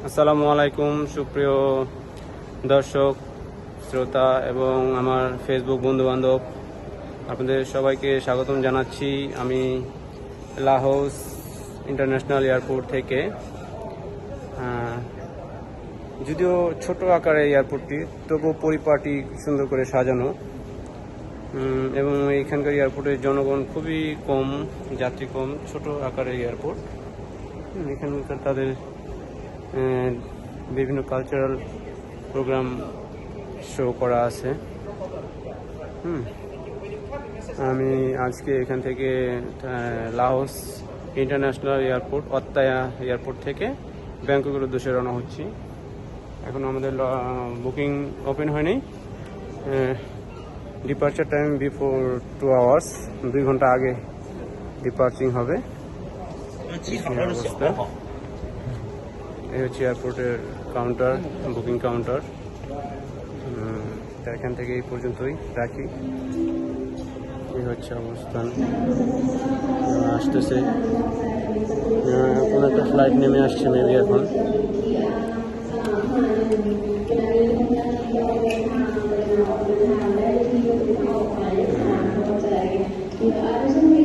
আসসালামু আলাইকুম সুপ্রিয় দর্শক শ্রোতা এবং আমার ফেসবুক বন্ধুবান্ধব, আপনাদের সবাইকে স্বাগতম জানাচ্ছি। আমি লাহোস ইন্টারন্যাশনাল এয়ারপোর্ট থেকে। যদিও ছোট আকারের এয়ারপোর্টটি, তবুও পরিপাটি সুন্দর করে সাজানো এবং এখানকার এয়ারপোর্টের জনগণ খুবই কম, যাত্রী কম, ছোট আকারের এয়ারপোর্ট। এখানকার তাদের বিভিন্ন কালচারাল প্রোগ্রাম শো করা আছে। আমি আজকে এখান থেকে লাহোস ইন্টারন্যাশনাল এয়ারপোর্ট অত্তায়া এয়ারপোর্ট থেকে ব্যাংককের উদ্দেশ্যে রওনা হচ্ছি। এখন আমাদের বুকিং ওপেন হয়নি। ডিপার্চার টাইম বিফোর 2 আওয়ার্স, 2 ঘন্টা আগে ডিপার্চিং হবে। অবস্থা এই হচ্ছে এয়ারপোর্টের কাউন্টার, বুকিং কাউন্টার। এখান থেকে এই পর্যন্তই রাখি। এই হচ্ছে অবস্থান। আসতেছে কোনো একটা ফ্লাইট নেমে আসছে মেবি এখন।